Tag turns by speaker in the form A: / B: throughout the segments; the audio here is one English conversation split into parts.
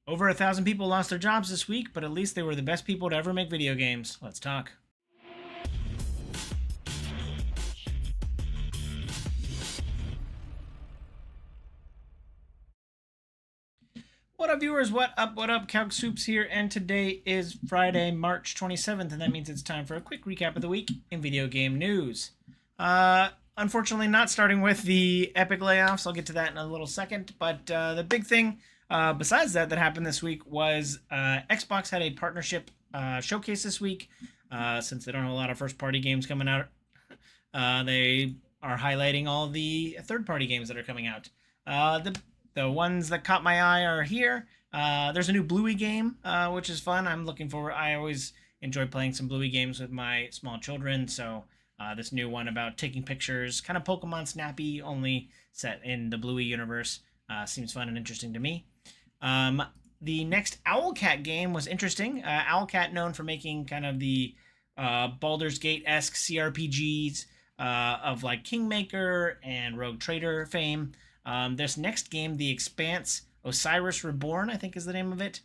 A: Over 1,000 people lost their jobs this week, but at least they were the best people to ever make video games. Let's talk. What up, viewers? What up? What up? Calc Soups here, and today is Friday, March 27th, and that means it's time for a quick recap of the week in video game news. Unfortunately, not starting with the Epic layoffs. I'll get to that in a little second, but the big thing besides that happened this week was Xbox had a partnership showcase this week. Since they don't have a lot of first-party games coming out, they are highlighting all the third-party games that are coming out. The ones that caught my eye are here. There's a new Bluey game, which is fun. I'm looking forward. I always enjoy playing some Bluey games with my small children, so this new one about taking pictures, kind of Pokemon Snappy, only set in the Bluey universe, seems fun and interesting to me. The next Owlcat game was interesting. Owlcat, known for making kind of the Baldur's Gate-esque CRPGs of like Kingmaker and Rogue Trader fame. This next game, The Expanse: Osiris Reborn, I think is the name of it,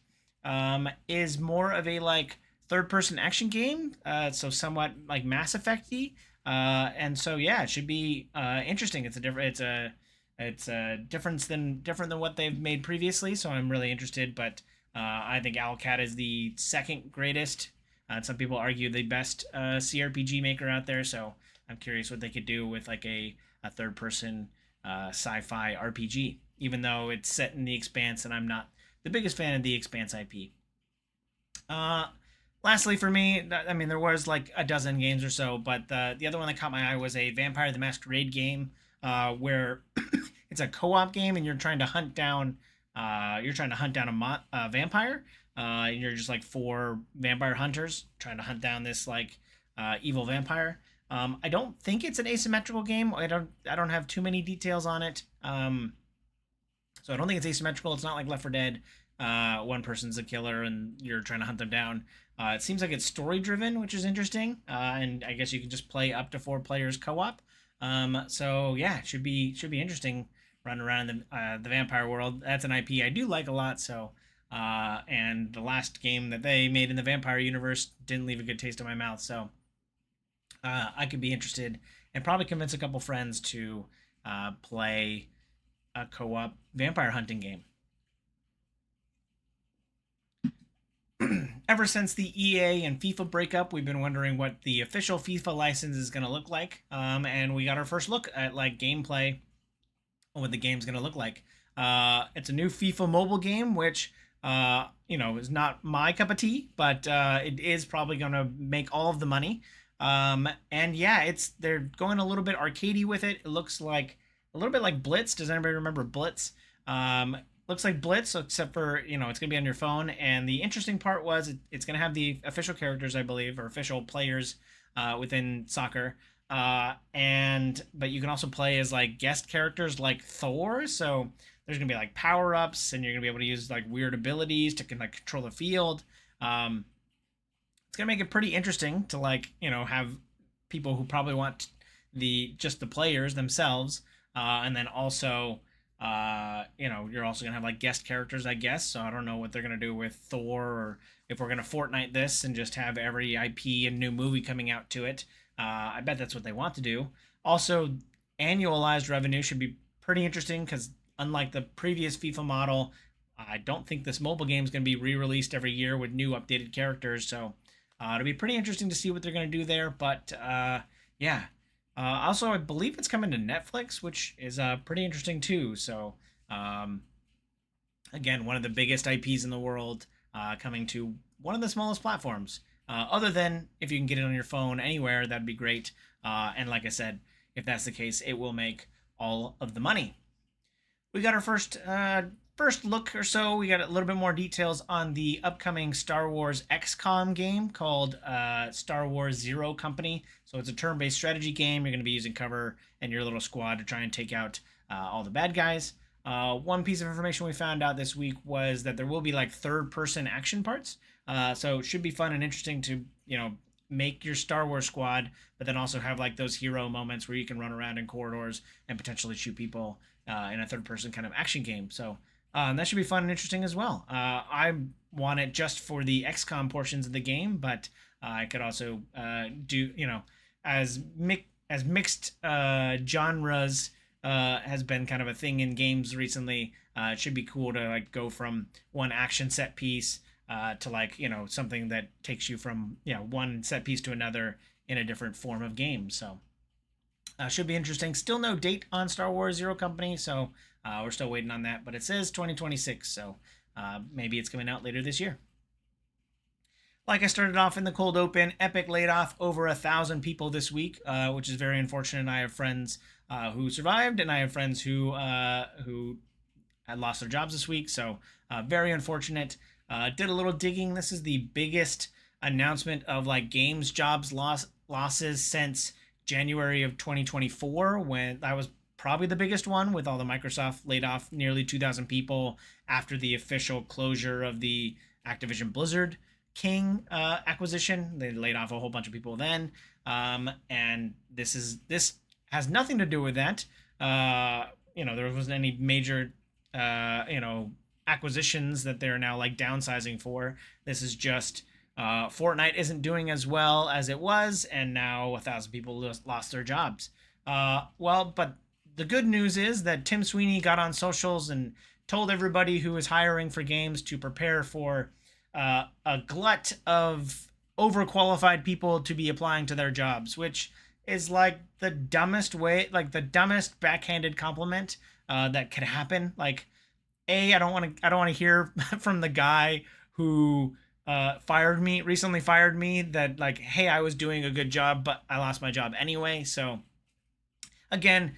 A: is more of a like third-person action game, so somewhat like Mass Effect-y, and so yeah, it should be interesting. It's a different than what they've made previously, so I'm really interested. But I think Owlcat is the second greatest. Some people argue the best CRPG maker out there, so I'm curious what they could do with like a third-person sci-fi RPG, even though it's set in the Expanse, and I'm not the biggest fan of the Expanse IP. Lastly, for me, I mean, there was like a dozen games or so, but the other one that caught my eye was a Vampire the Masquerade game, where it's a co-op game, and you're trying to hunt down a vampire. And you're just like four vampire hunters trying to hunt down this like evil vampire. I don't think it's an asymmetrical game. I don't have too many details on it. So I don't think it's asymmetrical. It's not like Left 4 Dead. One person's a killer and you're trying to hunt them down. It seems like it's story driven, which is interesting. And I guess you can just play up to 4 players co-op. So yeah, it should be interesting running around in the vampire world. That's an IP I do like a lot. So and the last game that they made in the vampire universe didn't leave a good taste in my mouth. So I could be interested and probably convince a couple friends to play a co-op vampire hunting game. Ever since the EA and FIFA breakup, we've been wondering what the official FIFA license is going to look like, and we got our first look at like gameplay, what the game's going to look like. It's a new FIFA mobile game, which is not my cup of tea, but it is probably going to make all of the money. And yeah, they're going a little bit arcadey with it. It looks like a little bit like Blitz. Does anybody remember Blitz? Looks like Blitz, except for, it's going to be on your phone. And the interesting part was it's going to have the official characters, I believe, or official players within soccer. But you can also play as like guest characters like Thor. So there's going to be like power-ups, and you're going to be able to use like weird abilities to like control the field. It's gonna make it pretty interesting to like have people who probably want just the players themselves, and then also you're also gonna have like guest characters, I guess. So I don't know what they're gonna do with Thor, or if we're gonna Fortnite this and just have every IP and new movie coming out to it. I bet that's what they want to do. Also, annualized revenue should be pretty interesting because unlike the previous FIFA model, I don't think this mobile game is going to be re-released every year with new updated characters. So it'll be pretty interesting to see what they're going to do there. But yeah. Also, I believe it's coming to Netflix, which is pretty interesting too. So again, one of the biggest IPs in the world coming to one of the smallest platforms. Other than if you can get it on your phone anywhere, that'd be great. And like I said, if that's the case, it will make all of the money. We got our first look or so. We got a little bit more details on the upcoming Star Wars XCOM game called Star Wars Zero Company. So it's a turn-based strategy game. You're going to be using cover and your little squad to try and take out all the bad guys. One piece of information we found out this week was that there will be like third-person action parts. So it should be fun and interesting to, make your Star Wars squad, but then also have like those hero moments where you can run around in corridors and potentially shoot people in a third-person kind of action game. So And that should be fun and interesting as well. I want it just for the XCOM portions of the game, but I could also do, as as mixed genres has been kind of a thing in games recently. It should be cool to like go from one action set piece to like something that takes you from one set piece to another in a different form of game. So should be interesting. Still no date on Star Wars Zero Company, so we're still waiting on that. But it says 2026, so maybe it's coming out later this year. Like I started off in the cold open, Epic laid off over 1,000 people this week, which is very unfortunate. I have friends who survived, and I have friends who had lost their jobs this week, so very unfortunate. Did a little digging. This is the biggest announcement of like games jobs losses since January of 2024, when that was probably the biggest one, with all the Microsoft laid off nearly 2,000 people after the official closure of the Activision Blizzard King acquisition. They laid off a whole bunch of people then, and this has nothing to do with that. There wasn't any major acquisitions that they're now like downsizing for. This is just Fortnite isn't doing as well as it was, and now 1,000 people lost their jobs. But the good news is that Tim Sweeney got on socials and told everybody who is hiring for games to prepare for a glut of overqualified people to be applying to their jobs, which is like the dumbest way, like the dumbest backhanded compliment that could happen. Like, I don't want to hear from the guy who recently fired me that like, hey, I was doing a good job, but I lost my job anyway. So again,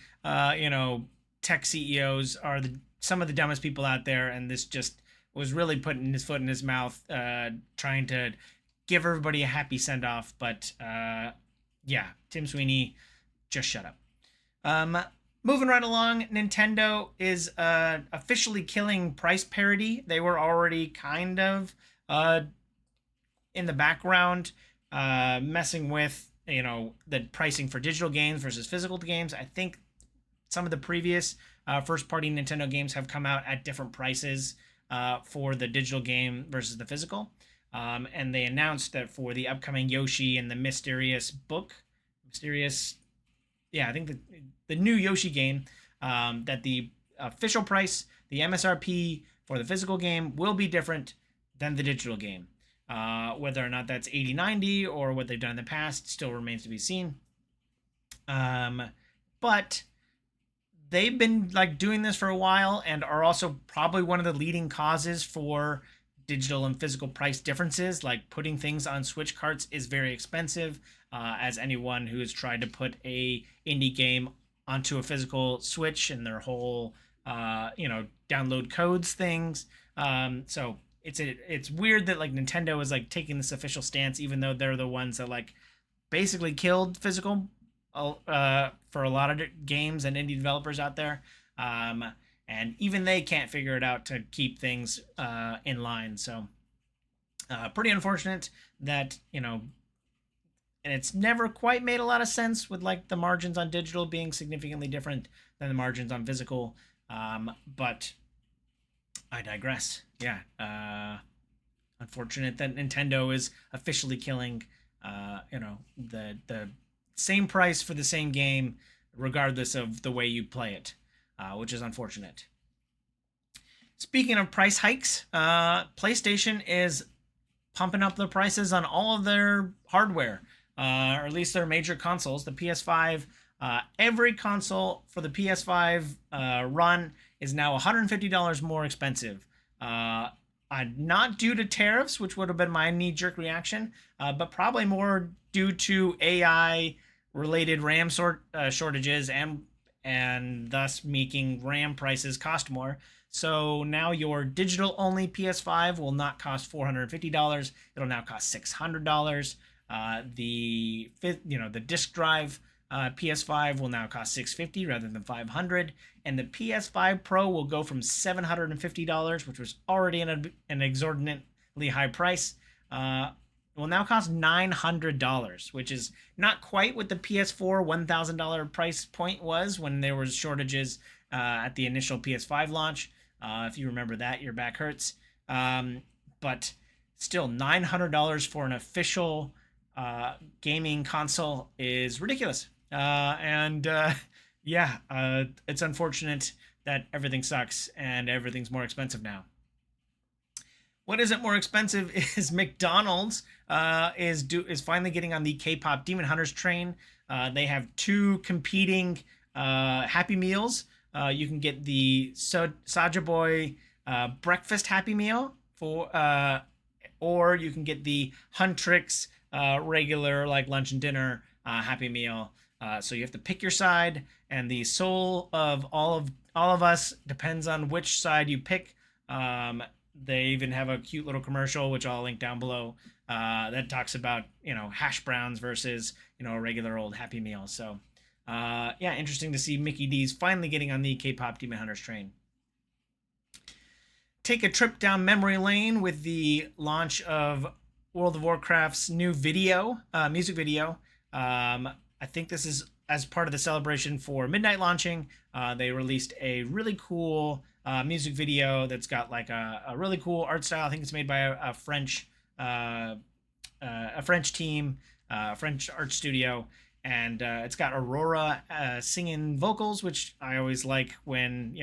A: tech CEOs are some of the dumbest people out there, and this just was really putting his foot in his mouth, trying to give everybody a happy send off. But Tim Sweeney, just shut up. Moving right along, Nintendo is officially killing price parity. They were already kind of in the background, messing with the pricing for digital games versus physical games. I think some of the previous first-party Nintendo games have come out at different prices for the digital game versus the physical. And they announced that for the upcoming Yoshi and the I think the new Yoshi game, that the official price, the MSRP for the physical game, will be different than the digital game. Whether or not that's 80/90 or what they've done in the past still remains to be seen. But they've been like doing this for a while and are also probably one of the leading causes for digital and physical price differences. Like putting things on Switch carts is very expensive, as anyone who has tried to put a indie game onto a physical Switch and their whole download codes things. So it's weird that like Nintendo is like taking this official stance, even though they're the ones that like basically killed physical for a lot of games and indie developers out there. And even they can't figure it out to keep things in line. So pretty unfortunate that, and it's never quite made a lot of sense with like the margins on digital being significantly different than the margins on physical. But I digress. Yeah. Unfortunate that Nintendo is officially killing, the same price for the same game, regardless of the way you play it, which is unfortunate. Speaking of price hikes, PlayStation is pumping up the prices on all of their hardware, or at least their major consoles. The PS5, every console for the PS5 run is now $150 more expensive. Not due to tariffs, which would have been my knee-jerk reaction, but probably more due to AI-related RAM shortages and thus making RAM prices cost more. So now your digital-only PS5 will not cost $450. It'll now cost $600. The disc drive PS5 will now cost $650 rather than $500, and the PS5 Pro will go from $750, which was already an exorbitantly high price, will now cost $900, which is not quite what the PS4 $1,000 price point was when there was shortages at the initial PS5 launch. If you remember that, your back hurts. But still, $900 for an official gaming console is ridiculous. It's unfortunate that everything sucks and everything's more expensive now. What isn't more expensive is McDonald's is finally getting on the K-pop Demon Hunters train. They have two competing Happy Meals. You can get the Soja Boy breakfast Happy Meal or you can get the Huntrix regular like lunch and dinner Happy Meal. So you have to pick your side, and the soul of all of us depends on which side you pick. They even have a cute little commercial, which I'll link down below, that talks about, hash browns versus, a regular old Happy Meal. So, interesting to see Mickey D's finally getting on the K-pop Demon Hunters train. Take a trip down memory lane with the launch of World of Warcraft's new music video. I think this is as part of the celebration for Midnight launching. They released a really cool music video that's got like a really cool art style. I think it's made by a French team, French art studio, and it's got Aurora singing vocals, which I always like when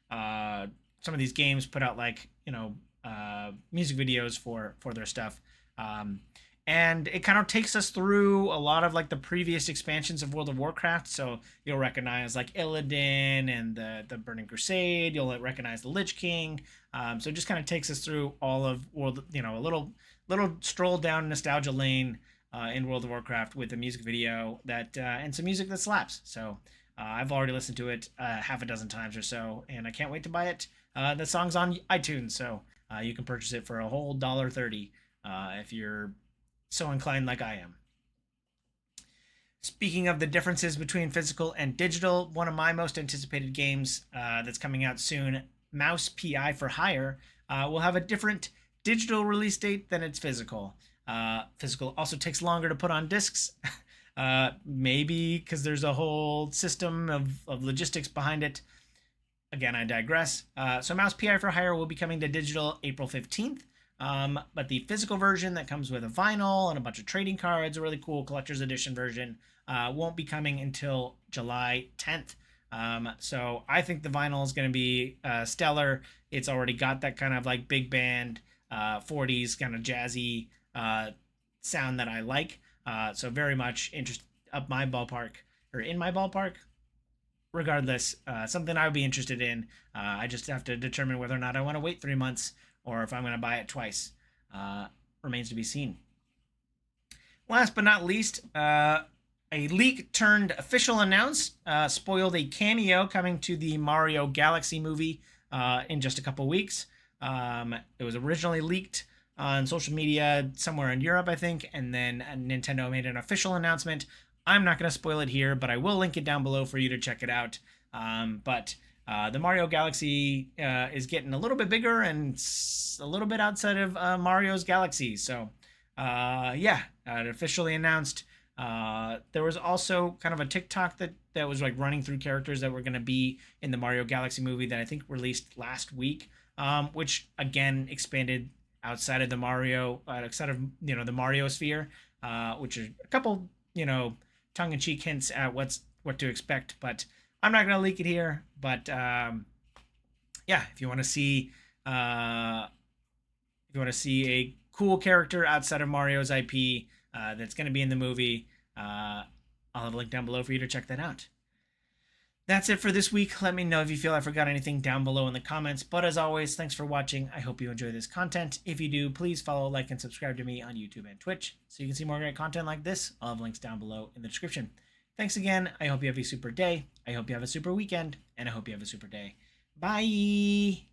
A: some of these games put out like music videos for their stuff. And it kind of takes us through a lot of like the previous expansions of World of Warcraft. So you'll recognize like Illidan and the Burning Crusade. You'll recognize the Lich King. So it just kind of takes us through all of World, a little stroll down nostalgia lane in World of Warcraft with a music video and some music that slaps. So I've already listened to it half a dozen times or so, and I can't wait to buy it. The song's on iTunes, so you can purchase it for a whole $1.30 if you're so inclined like I am. Speaking of the differences between physical and digital, one of my most anticipated games that's coming out soon, Mouse PI for Hire, will have a different digital release date than its physical. Physical also takes longer to put on discs, maybe because there's a whole system of logistics behind it. Again, I digress. So Mouse PI for Hire will be coming to digital April 15th. But the physical version that comes with a vinyl and a bunch of trading cards, a really cool collector's edition version, won't be coming until July 10th. So I think the vinyl is going to be stellar. It's already got that kind of like big band, 40s kind of jazzy sound that I like. So very much up my ballpark, or in my ballpark. Regardless, something I would be interested in. I just have to determine whether or not I want to wait 3 months, or if I'm going to buy it twice. Remains to be seen. Last but not least, a leak turned official spoiled a cameo coming to the Mario Galaxy movie in just a couple weeks. It was originally leaked on social media somewhere in Europe, I think, and then Nintendo made an official announcement. I'm not going to spoil it here, but I will link it down below for you to check it out. The Mario Galaxy is getting a little bit bigger and a little bit outside of Mario's Galaxy. So, it officially announced. There was also kind of a TikTok that was like running through characters that were going to be in the Mario Galaxy movie that I think released last week, which again expanded outside of the Mario, the Mario sphere, which are a couple, tongue-in-cheek hints at what to expect, but I'm not gonna leak it here. But if you want to see a cool character outside of Mario's IP that's gonna be in the movie, I'll have a link down below for you to check that out. That's it for this week. Let me know if you feel I forgot anything down below in the comments. But as always, thanks for watching. I hope you enjoy this content. If you do, please follow, like, and subscribe to me on YouTube and Twitch so you can see more great content like this. I'll have links down below in the description. Thanks again. I hope you have a super day. I hope you have a super weekend. And I hope you have a super day. Bye.